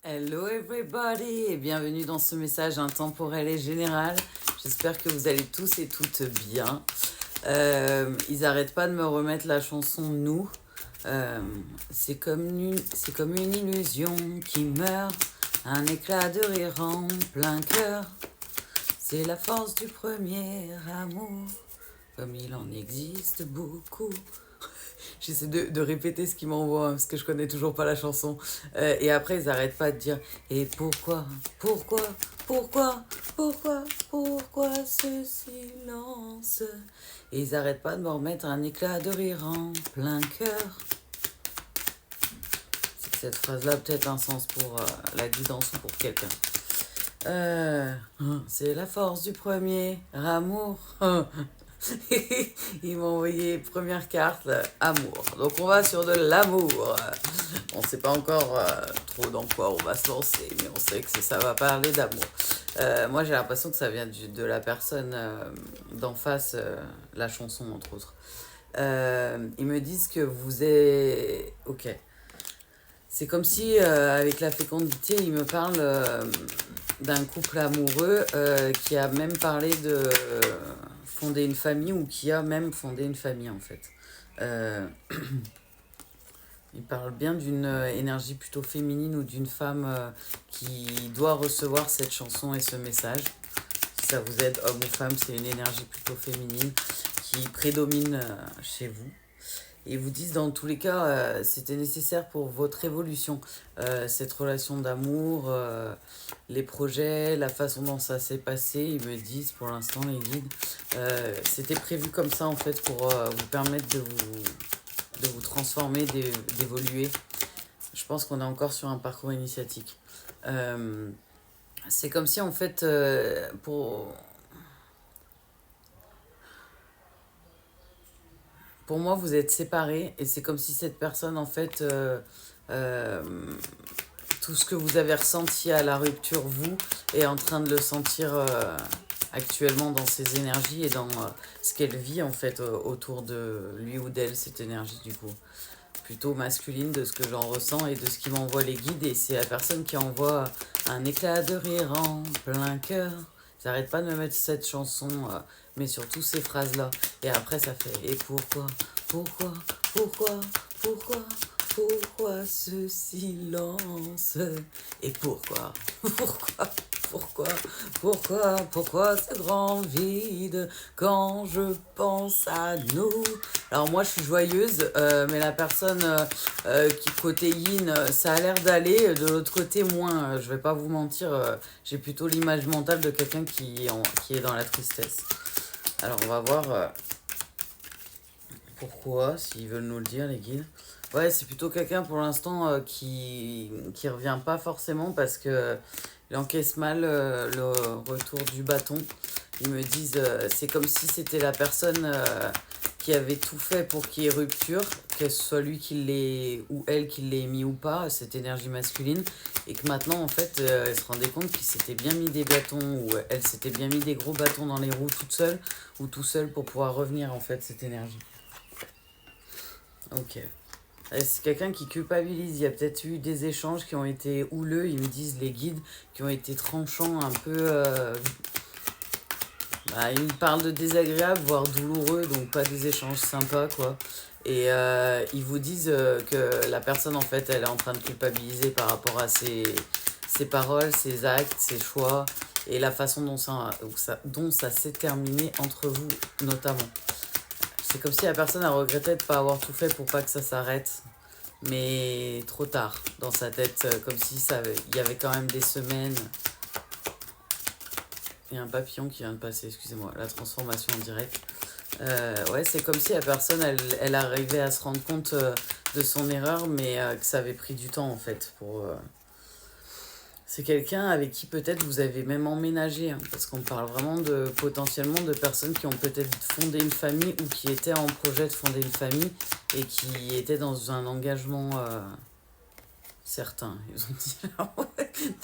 Hello everybody et bienvenue dans ce message intemporel et général. J'espère que vous allez tous et toutes bien. Ils arrêtent pas de me remettre la chanson Nous. C'est comme une illusion qui meurt, un éclat de rire en plein cœur. C'est la force du premier amour, comme il en existe beaucoup. J'essaie de répéter ce qu'ils m'envoient, parce que je connais toujours pas la chanson. Et après, ils arrêtent pas de dire et pourquoi ce silence. Et ils arrêtent pas de me remettre un éclat de rire en plein cœur. C'est que cette phrase-là a peut-être un sens pour la guidance ou pour quelqu'un. C'est la force du premier amour. Il m'a envoyé première carte, amour. Donc on va sur de l'amour. On ne sait pas encore trop dans quoi on va se lancer, mais on sait que ça va parler d'amour. Moi j'ai l'impression que ça vient de la personne d'en face, la chanson entre autres. Ils me disent que vous êtes... Ok. C'est comme si avec la fécondité, ils me parlent d'un couple amoureux qui a même parlé de fonder une famille ou qui a même fondé une famille en fait. Euh, il parle bien d'une énergie plutôt féminine ou d'une femme qui doit recevoir cette chanson et ce message. Si ça vous aide, homme ou femme, c'est une énergie plutôt féminine qui prédomine chez vous. Et ils vous disent dans tous les cas, c'était nécessaire pour votre évolution, cette relation d'amour, les projets, la façon dont ça s'est passé. Ils me disent pour l'instant, les guides, c'était prévu comme ça en fait pour vous permettre de vous transformer, d'évoluer. Je pense qu'on est encore sur un parcours initiatique. C'est comme si en fait, pour moi, vous êtes séparés et c'est comme si cette personne, en fait, euh, tout ce que vous avez ressenti à la rupture, vous, est en train de le sentir actuellement dans ses énergies et dans ce qu'elle vit, en fait, autour de lui ou d'elle, cette énergie, du coup. Plutôt masculine de ce que j'en ressens et de ce qui m'envoie les guides. Et c'est la personne qui envoie un éclat de rire en plein cœur. J'arrête pas de me mettre cette chanson, mais surtout ces phrases-là. Et après, ça fait et pourquoi, pourquoi, pourquoi, pourquoi ce silence? Et pourquoi, pourquoi ce grand vide quand je pense à nous? Alors moi je suis joyeuse, mais la personne qui côté yin, ça a l'air d'aller, de l'autre côté moins. Je vais pas vous mentir, j'ai plutôt l'image mentale de quelqu'un qui est dans la tristesse. Alors on va voir pourquoi, s'ils veulent nous le dire les guides. Ouais, c'est plutôt quelqu'un pour l'instant qui revient pas forcément parce que il encaisse mal le retour du bâton. Ils me disent c'est comme si c'était la personne qui avait tout fait pour qu'il y ait rupture, que ce soit lui qui l'ait ou elle qui l'ait mis ou pas, cette énergie masculine, et que maintenant en fait elle se rendait compte qu'il s'était bien mis des bâtons ou elle s'était bien mis des gros bâtons dans les roues toute seule ou tout seul pour pouvoir revenir en fait cette énergie. Ok. C'est quelqu'un qui culpabilise. Il y a peut-être eu des échanges qui ont été houleux, ils me disent les guides, qui ont été tranchants, un peu. Ils me parlent de désagréable, voire douloureux, donc pas des échanges sympas, quoi. Et ils vous disent que la personne, en fait, elle est en train de culpabiliser par rapport à ses paroles, ses actes, ses choix, et la façon dont ça s'est terminé entre vous, notamment. C'est comme si la personne a regretté de ne pas avoir tout fait pour pas que ça s'arrête, mais trop tard dans sa tête, comme si il y avait quand même des semaines. Il y a un papillon qui vient de passer, excusez-moi, la transformation en direct. Ouais, c'est comme si la personne, elle arrivait à se rendre compte de son erreur, mais que ça avait pris du temps en fait pour. C'est quelqu'un avec qui peut-être vous avez même emménagé, hein, parce qu'on parle vraiment de potentiellement de personnes qui ont peut-être fondé une famille ou qui étaient en projet de fonder une famille et qui étaient dans un engagement Certains, ils ont dit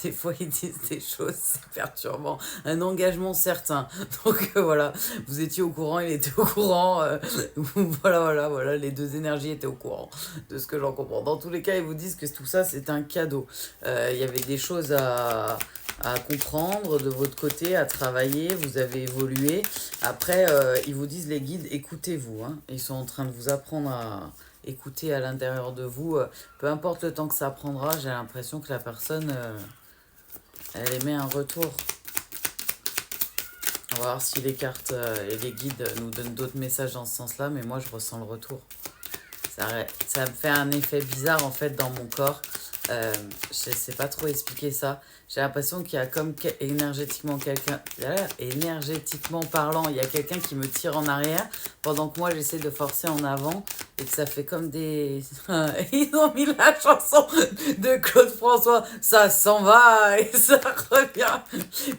des fois ils disent des choses, c'est perturbant. Un engagement certain. Donc voilà, vous étiez au courant, il était au courant. Voilà, les deux énergies étaient au courant de ce que j'en comprends. Dans tous les cas, ils vous disent que tout ça, c'est un cadeau. Il y avait des choses à comprendre de votre côté, à travailler, vous avez évolué. Après, ils vous disent, les guides, écoutez-vous. Hein. Ils sont en train de vous apprendre à écouter à l'intérieur de vous. Peu importe le temps que ça prendra, j'ai l'impression que la personne, elle émet un retour. On va voir si les cartes et les guides nous donnent d'autres messages dans ce sens-là, mais moi, je ressens le retour. Ça me fait un effet bizarre, en fait, dans mon corps. Je sais pas trop expliquer ça. J'ai l'impression qu'il y a comme énergétiquement quelqu'un, énergétiquement parlant, il y a quelqu'un qui me tire en arrière pendant que moi j'essaie de forcer en avant et que ça fait comme des... Ils ont mis la chanson de Claude François, ça s'en va et ça revient.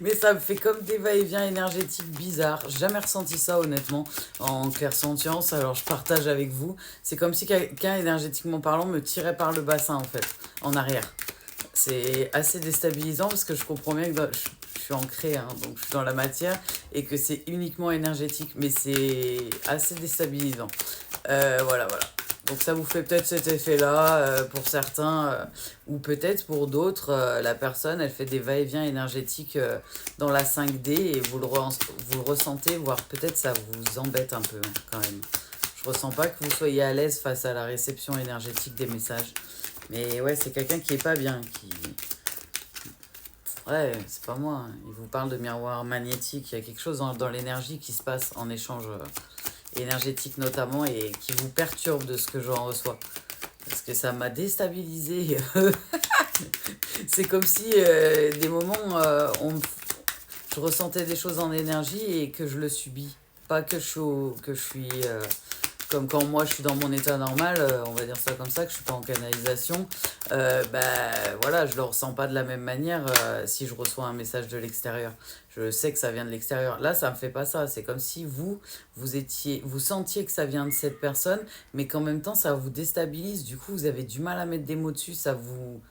Mais ça me fait comme des va-et-vient énergétiques bizarres. J'ai jamais ressenti ça honnêtement en clairsentience, alors je partage avec vous. C'est comme si quelqu'un énergétiquement parlant me tirait par le bassin en fait, en arrière. C'est assez déstabilisant parce que je comprends bien que je suis ancrée, hein, donc je suis dans la matière et que c'est uniquement énergétique, mais c'est assez déstabilisant. Voilà. Donc ça vous fait peut-être cet effet-là pour certains, ou peut-être pour d'autres, la personne, elle fait des va-et-vient énergétiques dans la 5D et vous le ressentez, voire peut-être ça vous embête un peu hein, quand même. Je ressens pas que vous soyez à l'aise face à la réception énergétique des messages. Mais ouais, c'est quelqu'un qui est pas bien, qui... Ouais, c'est pas moi. Hein. Il vous parle de miroir magnétique. Il y a quelque chose dans l'énergie qui se passe en échange énergétique notamment et qui vous perturbe de ce que j'en reçois. Parce que ça m'a déstabilisé. C'est comme si des moments, je ressentais des choses en énergie et que je le subis. Pas que je suis comme quand moi je suis dans mon état normal, on va dire ça comme ça, que je suis pas en canalisation, voilà, je le ressens pas de la même manière si je reçois un message de l'extérieur. Je sais que ça vient de l'extérieur. Là, ça me fait pas ça. C'est comme si vous sentiez que ça vient de cette personne, mais qu'en même temps, ça vous déstabilise. Du coup, vous avez du mal à mettre des mots dessus. Ça vous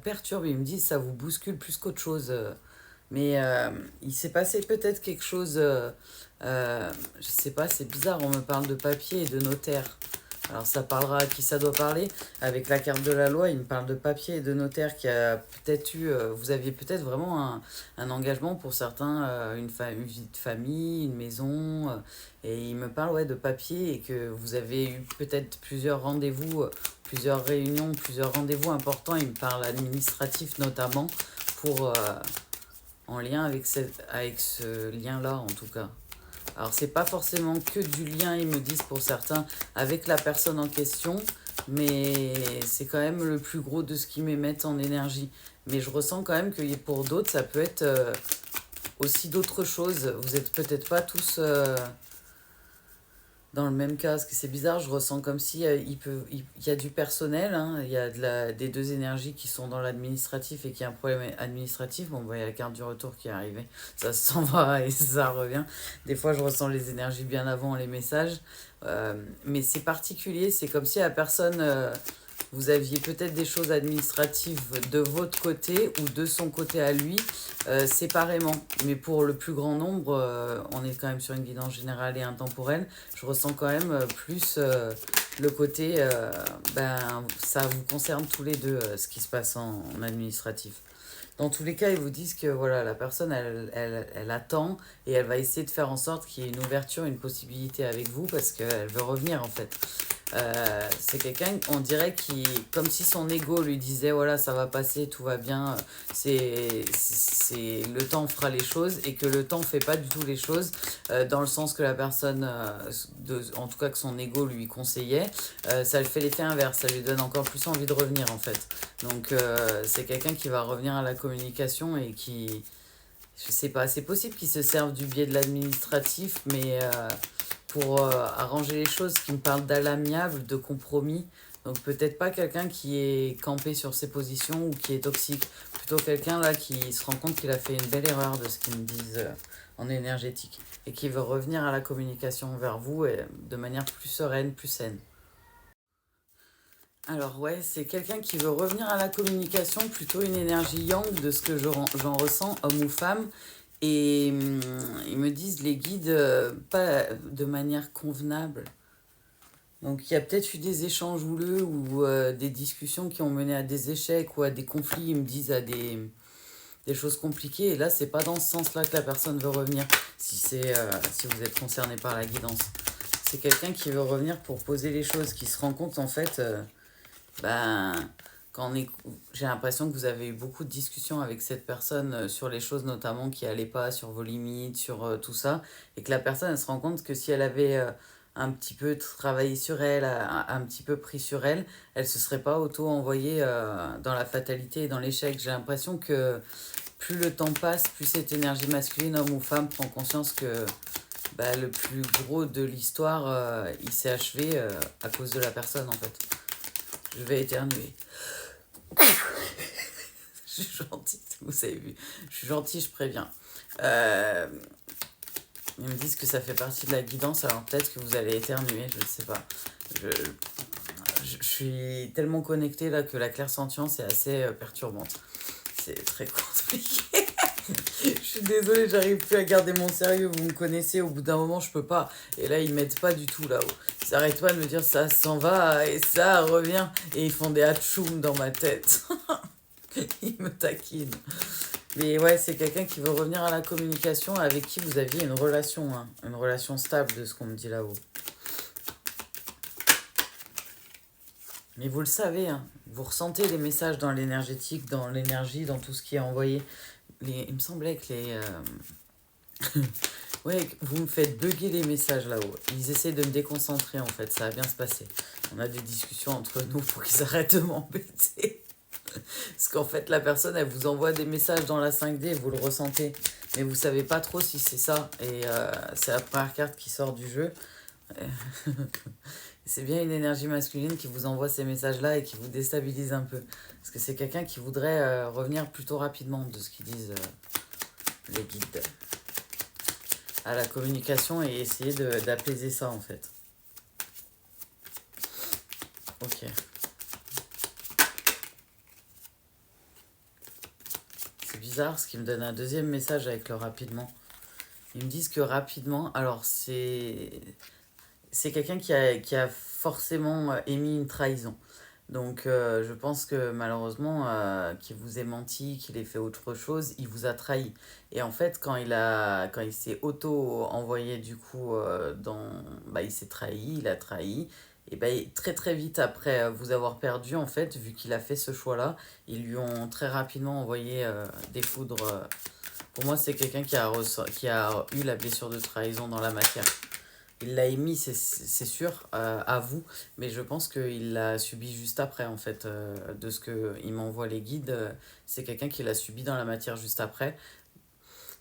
perturbe. Ils me disent, ça vous bouscule plus qu'autre chose. Mais il s'est passé peut-être quelque chose, je sais pas, c'est bizarre, on me parle de papier et de notaire. Alors ça parlera à qui ça doit parler. Avec la carte de la loi, il me parle de papier et de notaire qui a peut-être eu, vous aviez peut-être vraiment un engagement pour certains, une vie de famille, une maison. Et il me parle ouais, de papier et que vous avez eu peut-être plusieurs rendez-vous, plusieurs réunions, plusieurs rendez-vous importants. Il me parle administratif notamment pour... en lien avec ce lien-là, en tout cas. Alors, c'est pas forcément que du lien, ils me disent pour certains, avec la personne en question, mais c'est quand même le plus gros de ce qu'ils m'émettent en énergie. Mais je ressens quand même que pour d'autres, ça peut être aussi d'autres choses. Vous êtes peut-être pas tous dans le même cas, parce que c'est bizarre, je ressens comme si il y a du personnel, hein, il y a des deux énergies qui sont dans l'administratif et qu'il y a un problème administratif. Bon, il y a la carte du retour qui est arrivée, ça s'en va et ça revient. Des fois, je ressens les énergies bien avant les messages, mais c'est particulier, c'est comme si la personne, vous aviez peut-être des choses administratives de votre côté ou de son côté à lui, séparément. Mais pour le plus grand nombre, on est quand même sur une guidance générale et intemporelle. Je ressens quand même plus le côté, ça vous concerne tous les deux, ce qui se passe en administratif. Dans tous les cas, ils vous disent que voilà, la personne, elle attend et elle va essayer de faire en sorte qu'il y ait une ouverture, une possibilité avec vous parce qu'elle veut revenir en fait. C'est quelqu'un, on dirait, comme si son ego lui disait voilà, ça va passer, tout va bien, le temps fera les choses et que le temps fait pas du tout les choses dans le sens que la personne, en tout cas que son ego lui conseillait, ça le fait l'effet inverse, ça lui donne encore plus envie de revenir en fait. Donc c'est quelqu'un qui va revenir à la communication et qui, je sais pas, c'est possible qu'il se serve du biais de l'administratif, mais pour arranger les choses, qui me parle d'à l'amiable, de compromis. Donc peut-être pas quelqu'un qui est campé sur ses positions ou qui est toxique. Plutôt quelqu'un là qui se rend compte qu'il a fait une belle erreur de ce qu'ils me disent en énergétique. Et qui veut revenir à la communication vers vous et, de manière plus sereine, plus saine. Alors ouais, c'est quelqu'un qui veut revenir à la communication, plutôt une énergie yang de ce que j'en ressens, homme ou femme. Et ils me disent les guides pas de manière convenable. Donc il y a peut-être eu des échanges houleux ou des discussions qui ont mené à des échecs ou à des conflits, ils me disent à des choses compliquées. Et là, c'est pas dans ce sens-là que la personne veut revenir, si vous êtes concerné par la guidance. C'est quelqu'un qui veut revenir pour poser les choses, qui se rend compte en fait, ben, j'ai l'impression que vous avez eu beaucoup de discussions avec cette personne sur les choses notamment qui allaient pas, sur vos limites, sur tout ça, et que la personne elle se rend compte que si elle avait un petit peu travaillé sur elle, un petit peu pris sur elle, elle se serait pas auto-envoyée dans la fatalité et dans l'échec. J'ai l'impression que plus le temps passe, plus cette énergie masculine, homme ou femme, prend conscience que bah, le plus gros de l'histoire, il s'est achevé à cause de la personne en fait. Je vais éternuer. Je suis gentille, vous avez vu. Je suis gentille, je préviens. Euh, Ils me disent que ça fait partie de la guidance, alors peut-être que vous allez éternuer, je ne sais pas. Je, je suis tellement connectée là que la clairsentience est assez perturbante. C'est très compliqué. Je suis désolée, j'arrive plus à garder mon sérieux. Vous me connaissez, au bout d'un moment, je peux pas. Et là, ils m'aident pas du tout là-haut. Ils s'arrêtent pas de me dire ça s'en va et ça revient. Et ils font des hatchoum dans ma tête. Ils me taquinent. Mais ouais, c'est quelqu'un qui veut revenir à la communication avec qui vous aviez une relation, hein, une relation stable de ce qu'on me dit là-haut. Mais vous le savez, hein, vous ressentez les messages dans l'énergétique, dans l'énergie, dans tout ce qui est envoyé. Il me semblait que ouais, vous me faites bugger les messages là-haut. Ils essaient de me déconcentrer en fait, ça va bien se passer. On a des discussions entre nous pour qu'ils arrêtent de m'embêter. Parce qu'en fait, la personne, elle vous envoie des messages dans la 5D, vous le ressentez. Mais vous savez pas trop si c'est ça. Et c'est la première carte qui sort du jeu. C'est bien une énergie masculine qui vous envoie ces messages-là et qui vous déstabilise un peu. Parce que c'est quelqu'un qui voudrait revenir plutôt rapidement de ce qu'ils disent les guides à la communication et essayer d'apaiser ça en fait. Ok. C'est bizarre ce qui me donne un deuxième message avec le rapidement. Ils me disent que rapidement, alors c'est quelqu'un qui a forcément émis une trahison. Donc je pense que malheureusement, qu'il vous ait menti, qu'il ait fait autre chose, il vous a trahi. Et en fait, quand il s'est auto-envoyé du coup bah, il s'est trahi, il a trahi. Et bah, très très vite après vous avoir perdu, en fait, vu qu'il a fait ce choix-là, ils lui ont très rapidement envoyé des foudres. Pour moi, c'est quelqu'un qui a eu la blessure de trahison dans la matière. Il l'a émis, c'est sûr, à vous, mais je pense qu'il l'a subi juste après, en fait, de ce qu'il m'envoie les guides. C'est quelqu'un qui l'a subi dans la matière juste après.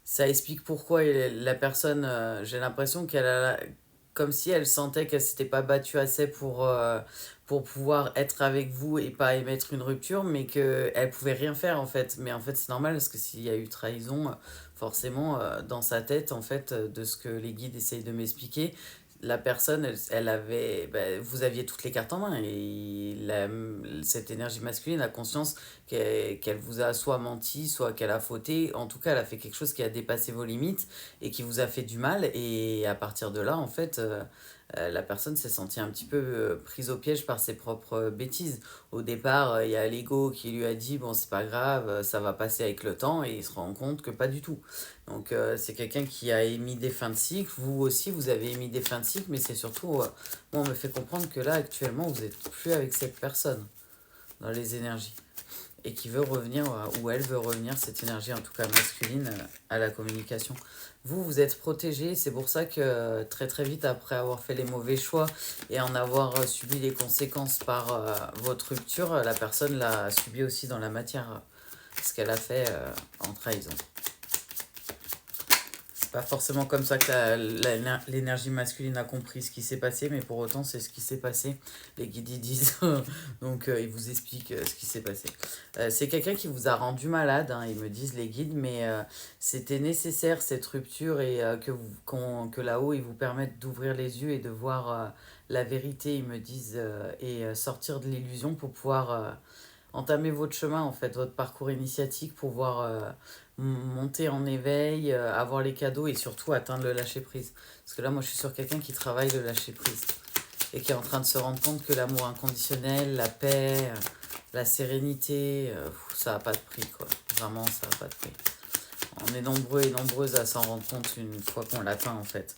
Ça explique pourquoi la personne, j'ai l'impression comme si elle sentait qu'elle s'était pas battue assez pour pouvoir être avec vous et pas émettre une rupture, mais qu'elle pouvait rien faire, en fait. Mais en fait, c'est normal, parce que s'il y a eu trahison, forcément, dans sa tête, en fait, de ce que les guides essayent de m'expliquer, la personne, elle avait, ben, vous aviez toutes les cartes en main et cette énergie masculine a conscience qu'elle vous a soit menti, soit qu'elle a fauté. En tout cas, elle a fait quelque chose qui a dépassé vos limites et qui vous a fait du mal. Et à partir de là, en fait, la personne s'est sentie un petit peu prise au piège par ses propres bêtises. Au départ, il y a l'ego qui lui a dit, bon, c'est pas grave, ça va passer avec le temps, et il se rend compte que pas du tout. Donc, c'est quelqu'un qui a émis des fins de cycle. Vous aussi, vous avez émis des fins de cycle, mais c'est surtout, moi, on me fait comprendre que là, actuellement, vous n'êtes plus avec cette personne dans les énergies et qui veut revenir, ou elle veut revenir, cette énergie en tout cas masculine, à la communication. Vous, vous êtes protégé, c'est pour ça que très très vite après avoir fait les mauvais choix et en avoir subi les conséquences par votre rupture, la personne l'a subi aussi dans la matière, ce qu'elle a fait en trahison. Pas forcément comme ça que l'énergie masculine a compris ce qui s'est passé, mais pour autant, c'est ce qui s'est passé. Les guides ils disent, donc ils vous expliquent ce qui s'est passé. C'est quelqu'un qui vous a rendu malade, hein, ils me disent les guides, mais c'était nécessaire cette rupture et que là-haut, ils vous permettent d'ouvrir les yeux et de voir la vérité, ils me disent, et sortir de l'illusion pour pouvoir entamer votre chemin, en fait, votre parcours initiatique, pour pouvoir monter en éveil, avoir les cadeaux et surtout atteindre le lâcher-prise. Parce que là, moi, je suis sur quelqu'un qui travaille le lâcher-prise et qui est en train de se rendre compte que l'amour inconditionnel, la paix, la sérénité, ça n'a pas de prix, quoi. Vraiment, ça n'a pas de prix. On est nombreux et nombreuses à s'en rendre compte une fois qu'on l'atteint, en fait.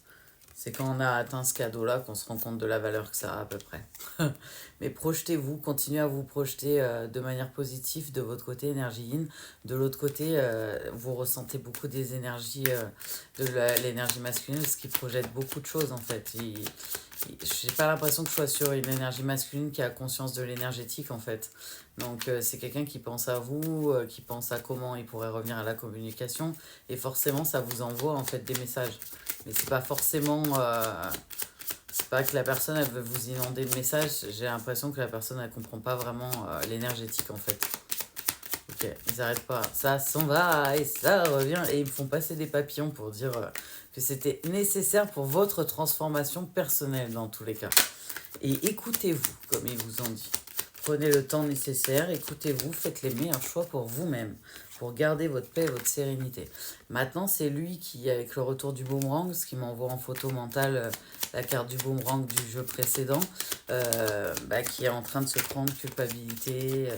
C'est quand on a atteint ce cadeau-là qu'on se rend compte de la valeur que ça a à peu près. Mais projetez-vous, continuez à vous projeter de manière positive de votre côté, énergie yin. De l'autre côté, vous ressentez beaucoup des énergies, l'énergie masculine, ce qui projette beaucoup de choses en fait. J'ai pas l'impression que je sois sur une énergie masculine qui a conscience de l'énergétique en fait. Donc c'est quelqu'un qui pense à vous, qui pense à comment il pourrait revenir à la communication. Et forcément, ça vous envoie en fait des messages. Mais c'est pas forcément... c'est pas que la personne, elle veut vous inonder de messages. J'ai l'impression que la personne, elle comprend pas vraiment l'énergétique, en fait. Ok, ils arrêtent pas. Ça s'en va et ça revient. Et ils me font passer des papillons pour dire que c'était nécessaire pour votre transformation personnelle, dans tous les cas. Et écoutez-vous, comme ils vous ont dit. Prenez le temps nécessaire, écoutez-vous, faites les meilleurs choix pour vous-même, pour garder votre paix et votre sérénité. Maintenant, c'est lui qui, avec le retour du boomerang, ce qui m'envoie en photo mentale la carte du boomerang du jeu précédent, qui est en train de se prendre culpabilité,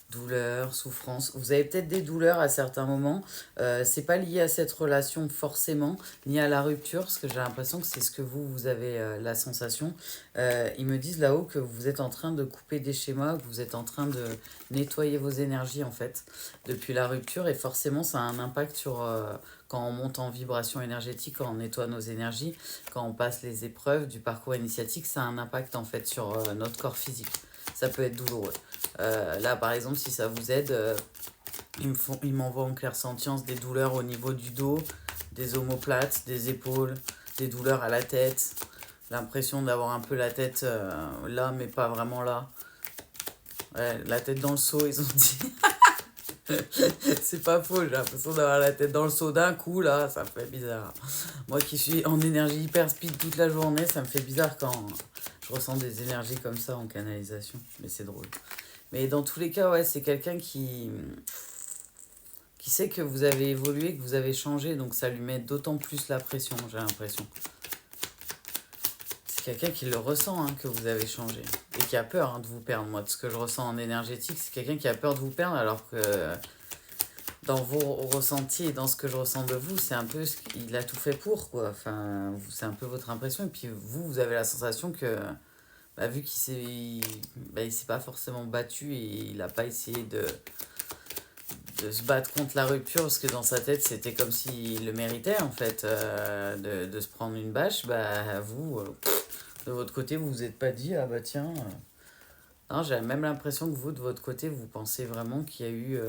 douleur, souffrance. Vous avez peut-être des douleurs à certains moments. C'est pas lié à cette relation forcément, ni à la rupture, parce que j'ai l'impression que c'est ce que vous avez la sensation. Ils me disent là-haut que vous êtes en train de couper des schémas, que vous êtes en train de nettoyer vos énergies en fait, depuis la rupture. Et forcément, ça a un impact sur quand on monte en vibration énergétique, quand on nettoie nos énergies, quand on passe les épreuves du parcours initiatique, ça a un impact en fait sur notre corps physique. Ça peut être douloureux. Là, par exemple, si ça vous aide, ils m'envoient en clairsentience des douleurs au niveau du dos, des omoplates, des épaules, des douleurs à la tête, l'impression d'avoir un peu la tête là, mais pas vraiment là. Ouais, la tête dans le seau, ils ont dit. C'est pas faux, j'ai l'impression d'avoir la tête dans le seau d'un coup, là, ça me fait bizarre. Moi qui suis en énergie hyper speed toute la journée, ça me fait bizarre quand je ressens des énergies comme ça en canalisation. Mais c'est drôle. Mais dans tous les cas, ouais, c'est quelqu'un qui sait que vous avez évolué, que vous avez changé, donc ça lui met d'autant plus la pression, j'ai l'impression. C'est quelqu'un qui le ressent, hein, que vous avez changé. Et qui a peur de vous perdre. Moi, de ce que je ressens en énergétique, c'est quelqu'un qui a peur de vous perdre, alors que dans vos ressentis et dans ce que je ressens de vous, c'est un peu... Il a tout fait pour, quoi. Enfin, c'est un peu votre impression. Et puis vous avez la sensation que... vu il s'est pas forcément battu et il n'a pas essayé de se battre contre la rupture, parce que dans sa tête c'était comme s'il le méritait en fait, de se prendre une bâche. Vous, de votre côté, vous vous êtes pas dit ah bah tiens. Non, j'ai même l'impression que vous, de votre côté, vous pensez vraiment qu'il y a eu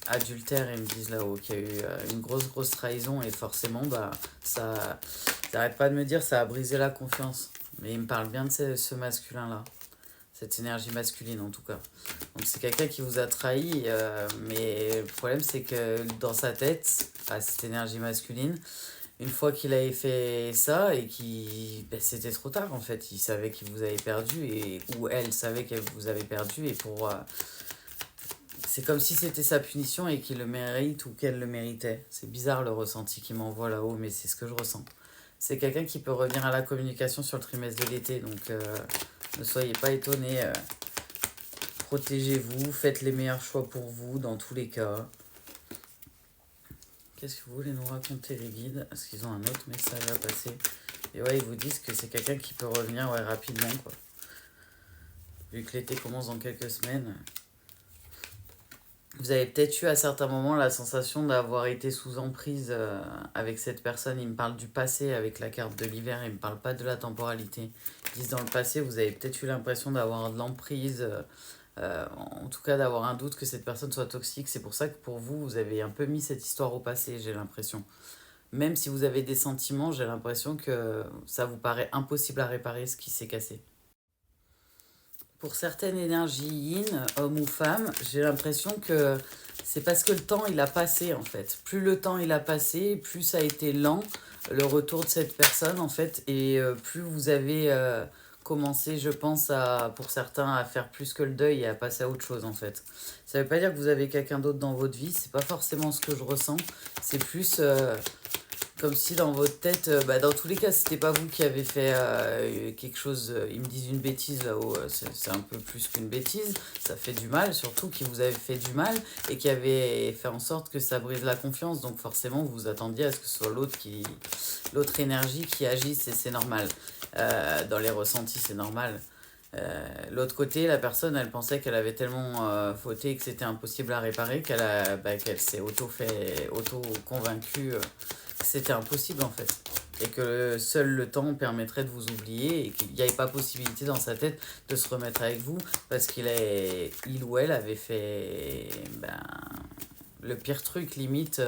adultère, ils me disent là-haut, qu'il y a eu une grosse trahison, et forcément ça... J'arrête pas de me dire ça a brisé la confiance. Mais il me parle bien de ce masculin-là. Cette énergie masculine en tout cas. Donc c'est quelqu'un qui vous a trahi, mais le problème c'est que dans sa tête, cette énergie masculine, une fois qu'il avait fait ça et c'était trop tard en fait. Il savait qu'il vous avait perdu, ou elle savait qu'elle vous avait perdu, et c'est comme si c'était sa punition et qu'il le mérite ou qu'elle le méritait. C'est bizarre le ressenti qu'il m'envoie là-haut, mais c'est ce que je ressens. C'est quelqu'un qui peut revenir à la communication sur le trimestre de l'été, donc ne soyez pas étonnés. Protégez-vous, faites les meilleurs choix pour vous dans tous les cas. Qu'est-ce que vous voulez nous raconter les guides? Est-ce qu'ils ont un autre message à passer? Et ouais, ils vous disent que c'est quelqu'un qui peut revenir rapidement, quoi. Vu que l'été commence dans quelques semaines. Vous avez peut-être eu à certains moments la sensation d'avoir été sous emprise avec cette personne. Il me parle du passé avec la carte de l'hiver, il ne me parle pas de la temporalité. Ils disent dans le passé, vous avez peut-être eu l'impression d'avoir de l'emprise, en tout cas d'avoir un doute que cette personne soit toxique. C'est pour ça que pour vous, vous avez un peu mis cette histoire au passé, j'ai l'impression. Même si vous avez des sentiments, j'ai l'impression que ça vous paraît impossible à réparer ce qui s'est cassé. Pour certaines énergies yin, homme ou femme, j'ai l'impression que c'est parce que le temps il a passé en fait. Plus le temps il a passé, plus ça a été lent le retour de cette personne, en fait, et plus vous avez commencé, je pense, pour certains, à faire plus que le deuil et à passer à autre chose, en fait. Ça veut pas dire que vous avez quelqu'un d'autre dans votre vie, c'est pas forcément ce que je ressens, c'est plus comme si dans votre tête, dans tous les cas, c'était pas vous qui avez fait quelque chose, ils me disent une bêtise là-haut, c'est un peu plus qu'une bêtise, ça fait du mal, surtout qui vous avez fait du mal et qui avait fait en sorte que ça brise la confiance, donc forcément vous vous attendiez à ce que ce soit l'autre énergie qui agisse et c'est normal. Dans les ressentis, c'est normal. L'autre côté, la personne, elle pensait qu'elle avait tellement fauté que c'était impossible à réparer qu'elle s'est auto-convaincue que c'était impossible en fait. Et que seul le temps permettrait de vous oublier et qu'il n'y avait pas possibilité dans sa tête de se remettre avec vous parce il ou elle avait fait le pire truc, limite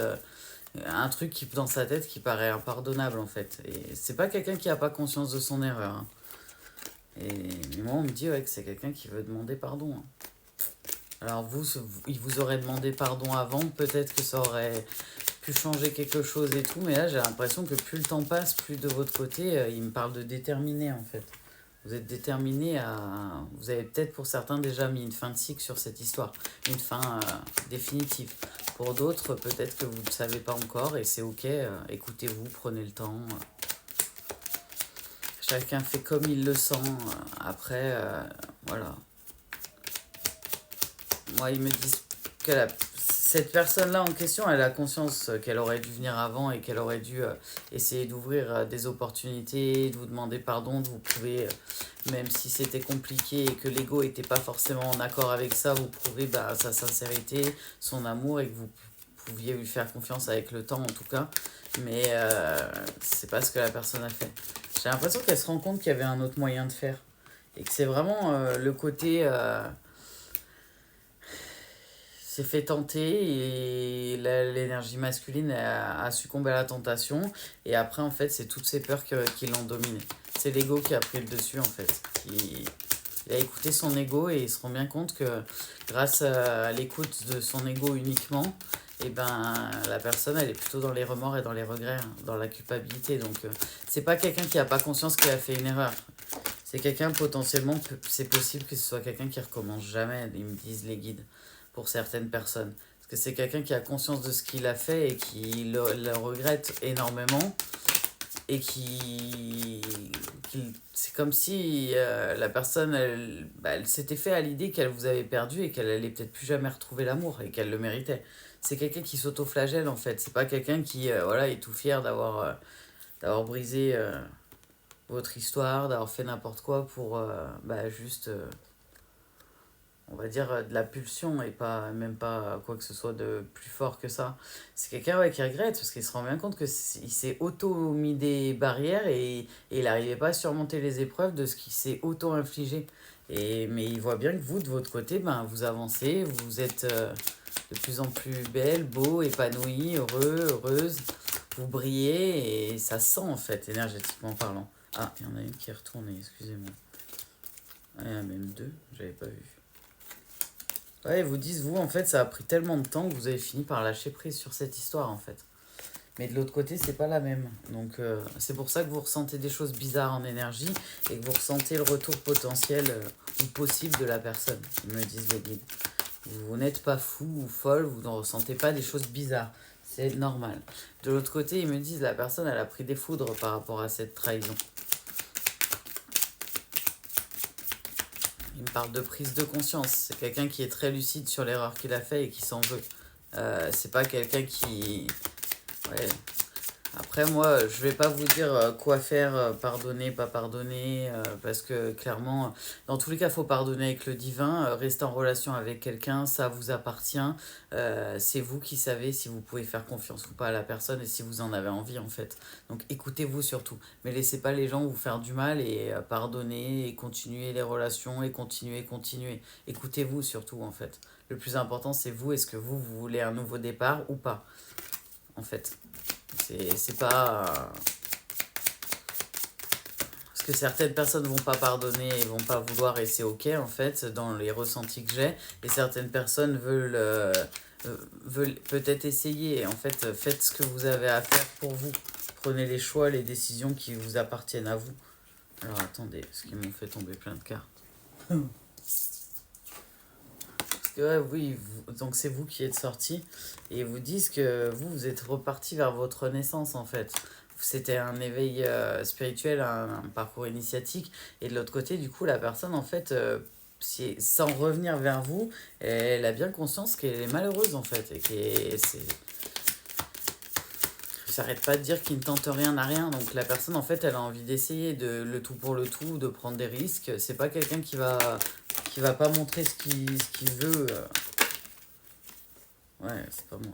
un truc qui, dans sa tête qui paraît impardonnable en fait. Et c'est pas quelqu'un qui a pas conscience de son erreur, hein. Et moi, on me dit ouais, que c'est quelqu'un qui veut demander pardon, hein. Alors il vous aurait demandé pardon avant, peut-être que ça aurait pu changer quelque chose et tout, mais là j'ai l'impression que plus le temps passe, plus de votre côté, il me parle de déterminé en fait. Vous êtes déterminé à... Vous avez peut-être pour certains déjà mis une fin de cycle sur cette histoire, une fin définitive. Pour d'autres, peut-être que vous ne le savez pas encore et c'est ok, écoutez-vous, prenez le temps. Chacun fait comme il le sent. Après, voilà. Moi, ils me disent que cette personne-là en question, elle a conscience qu'elle aurait dû venir avant et qu'elle aurait dû essayer d'ouvrir des opportunités, de vous demander pardon, de vous prouver, même si c'était compliqué et que l'ego n'était pas forcément en accord avec ça, vous prouver sa sincérité, son amour et que vous pouviez lui faire confiance avec le temps en tout cas. Mais c'est pas ce que la personne a fait. J'ai l'impression qu'elle se rend compte qu'il y avait un autre moyen de faire. Et que c'est vraiment le côté... s'est fait tenter et l'énergie masculine a succombé à la tentation. Et après, en fait, c'est toutes ces peurs qui l'ont dominé. C'est l'ego qui a pris le dessus, en fait. Il a écouté son ego et il se rend bien compte que grâce à l'écoute de son ego uniquement, et la personne, elle est plutôt dans les remords et dans les regrets, hein, dans la culpabilité. Donc, c'est pas quelqu'un qui a pas conscience qu'il a fait une erreur. C'est quelqu'un, potentiellement, c'est possible que ce soit quelqu'un qui recommence jamais, ils me disent les guides, pour certaines personnes. Parce que c'est quelqu'un qui a conscience de ce qu'il a fait et qui le regrette énormément. Et c'est comme si la personne, elle s'était fait à l'idée qu'elle vous avait perdu et qu'elle allait peut-être plus jamais retrouver l'amour et qu'elle le méritait. C'est quelqu'un qui s'auto-flagelle en fait. C'est pas quelqu'un qui est tout fier d'avoir brisé votre histoire, d'avoir fait n'importe quoi pour juste, on va dire, de la pulsion et même pas quoi que ce soit de plus fort que ça. C'est quelqu'un qui regrette parce qu'il se rend bien compte qu'il s'est auto-mis des barrières et il n'arrivait pas à surmonter les épreuves de ce qu'il s'est auto-infligé. Mais il voit bien que vous, de votre côté, vous avancez, vous êtes de plus en plus belle, beau, épanoui, heureuse. Vous brillez et ça sent en fait, énergétiquement parlant. Ah, il y en a une qui est retournée, excusez-moi. Ah, il y en a même deux, j'avais pas vu. Ouais, ils vous disent, vous, en fait, ça a pris tellement de temps que vous avez fini par lâcher prise sur cette histoire, en fait. Mais de l'autre côté, c'est pas la même. Donc, c'est pour ça que vous ressentez des choses bizarres en énergie et que vous ressentez le retour potentiel ou possible de la personne, ils me disent les guides. Vous n'êtes pas fou ou folle, vous ne ressentez pas des choses bizarres. C'est normal. De l'autre côté, ils me disent, la personne, elle a pris des foudres par rapport à cette trahison. Il me parle de prise de conscience. C'est quelqu'un qui est très lucide sur l'erreur qu'il a fait et qui s'en veut. C'est pas quelqu'un qui... Ouais. Après, moi, je vais pas vous dire quoi faire, pardonner, pas pardonner, parce que clairement, dans tous les cas, il faut pardonner avec le divin, rester en relation avec quelqu'un, ça vous appartient, c'est vous qui savez si vous pouvez faire confiance ou pas à la personne et si vous en avez envie, en fait. Donc, écoutez-vous surtout, mais laissez pas les gens vous faire du mal et pardonner et continuer les relations et continuer. Écoutez-vous surtout, en fait. Le plus important, c'est vous, est-ce que vous voulez un nouveau départ ou pas, en fait. C'est pas... Parce que certaines personnes vont pas pardonner et vont pas vouloir et c'est ok en fait dans les ressentis que j'ai. Et certaines personnes veulent peut-être essayer. En fait, faites ce que vous avez à faire pour vous. Prenez les choix, les décisions qui vous appartiennent à vous. Alors attendez, parce qu'ils m'ont fait tomber plein de cartes. Parce que ouais, oui, donc c'est vous qui êtes sorti et ils vous disent que vous êtes reparti vers votre renaissance en fait. C'était un éveil spirituel, un parcours initiatique. Et de l'autre côté, du coup, la personne, en fait, sans revenir vers vous, elle a bien conscience qu'elle est malheureuse en fait. Et qu'elle s'arrête pas de dire qu'il ne tente rien à rien. Donc la personne, en fait, elle a envie d'essayer de le tout pour le tout, de prendre des risques. C'est pas quelqu'un qui va pas montrer ce qu'il veut. Ouais, c'est pas moi.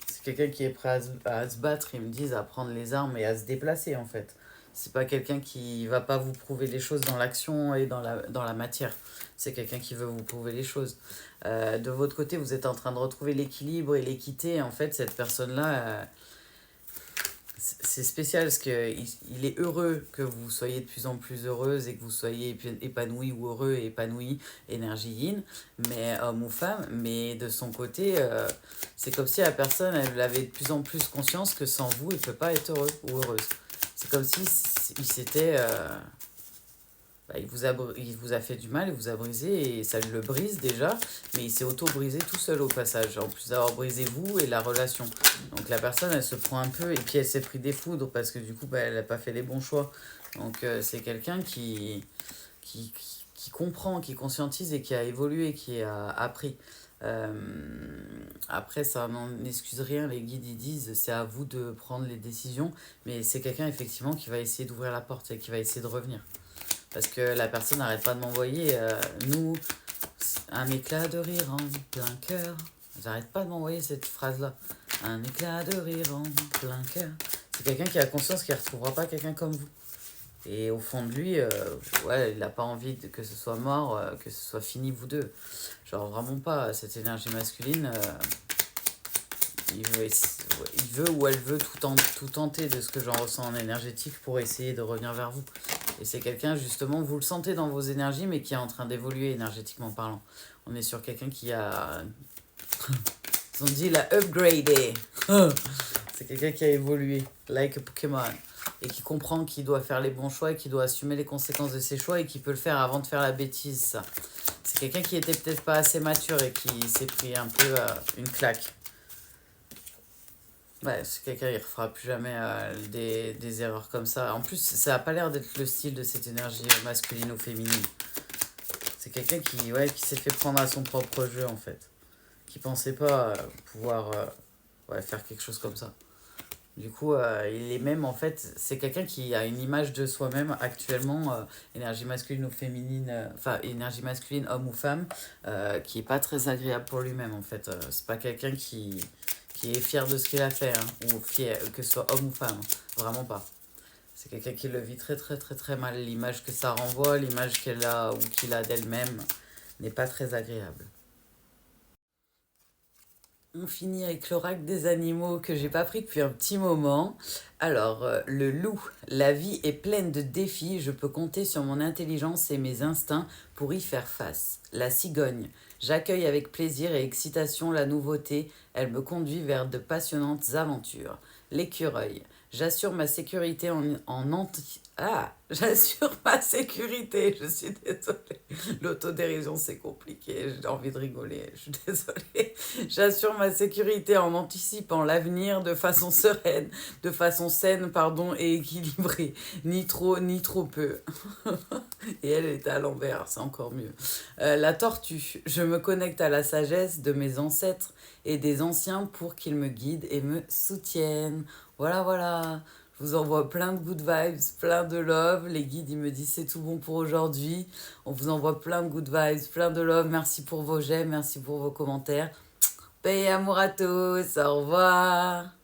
C'est quelqu'un qui est prêt à se battre, ils me disent, à prendre les armes et à se déplacer, en fait. C'est pas quelqu'un qui va pas vous prouver les choses dans l'action et dans la matière. C'est quelqu'un qui veut vous prouver les choses. De votre côté, vous êtes en train de retrouver l'équilibre et l'équité. En fait, cette personne-là, c'est spécial parce qu'il est heureux que vous soyez de plus en plus heureuse et que vous soyez épanoui ou heureux et épanoui, énergie yin, mais homme ou femme. Mais de son côté, c'est comme si la personne, elle avait de plus en plus conscience que sans vous, il ne peut pas être heureux ou heureuse. C'est comme si il s'était... il vous a fait du mal, il vous a brisé et ça le brise déjà, mais il s'est auto-brisé tout seul au passage, en plus d'avoir brisé vous et la relation. Donc la personne, elle se prend un peu et puis elle s'est pris des foudres parce que du coup, elle n'a pas fait les bons choix. Donc c'est quelqu'un qui comprend, qui conscientise et qui a évolué, qui a appris. Euh, Après, ça n'en excuse rien, les guides ils disent c'est à vous de prendre les décisions, mais c'est quelqu'un effectivement qui va essayer d'ouvrir la porte et qui va essayer de revenir. Parce que la personne n'arrête pas de m'envoyer, nous, un éclat de rire en plein cœur. J'arrête pas de m'envoyer cette phrase-là. Un éclat de rire en plein cœur. C'est quelqu'un qui a conscience qu'il ne retrouvera pas quelqu'un comme vous. Et au fond de lui, ouais, il n'a pas envie que ce soit mort, que ce soit fini vous deux. Genre vraiment pas, cette énergie masculine, il veut ou elle veut tout tenter de ce que j'en ressens en énergétique pour essayer de revenir vers vous. Et c'est quelqu'un, justement, vous le sentez dans vos énergies, mais qui est en train d'évoluer énergétiquement parlant. On est sur quelqu'un qui a... Ils ont dit, il a upgradé. C'est quelqu'un qui a évolué, like a Pokémon. Et qui comprend qu'il doit faire les bons choix, et qu'il doit assumer les conséquences de ses choix, et qui peut le faire avant de faire la bêtise, ça. C'est quelqu'un qui était peut-être pas assez mature et qui s'est pris un peu une claque. Ouais, c'est quelqu'un, il ne refera plus jamais des erreurs comme ça. En plus, ça n'a pas l'air d'être le style de cette énergie masculine ou féminine. C'est quelqu'un qui s'est fait prendre à son propre jeu, en fait. Qui pensait pas pouvoir faire quelque chose comme ça. Du coup, il est même, en fait, c'est quelqu'un qui a une image de soi-même actuellement, énergie masculine ou féminine, enfin, énergie masculine, homme ou femme, qui est pas très agréable pour lui-même, en fait. C'est pas quelqu'un qui est fier de ce qu'il a fait, hein, ou fier, que ce soit homme ou femme, vraiment pas. C'est quelqu'un qui le vit très très très très mal. L'image que ça renvoie, l'image qu'elle a ou qu'il a d'elle-même n'est pas très agréable. On finit avec l'oracle des animaux que j'ai pas pris depuis un petit moment. Alors, le loup, la vie est pleine de défis, je peux compter sur mon intelligence et mes instincts pour y faire face. La cigogne, j'accueille avec plaisir et excitation la nouveauté, elle me conduit vers de passionnantes aventures. L'écureuil, j'assure ma sécurité j'assure ma sécurité, je suis désolée. L'autodérision, c'est compliqué, j'ai envie de rigoler, je suis désolée. J'assure ma sécurité en anticipant l'avenir de façon sereine, de façon saine, pardon, et équilibrée. Ni trop, ni trop peu. Et elle est à l'envers, c'est encore mieux. La tortue, je me connecte à la sagesse de mes ancêtres et des anciens pour qu'ils me guident et me soutiennent. Voilà, voilà. Je vous envoie plein de good vibes, plein de love. Les guides, ils me disent c'est tout bon pour aujourd'hui. On vous envoie plein de good vibes, plein de love. Merci pour vos j'aime, merci pour vos commentaires. Paix et amour à tous. Au revoir.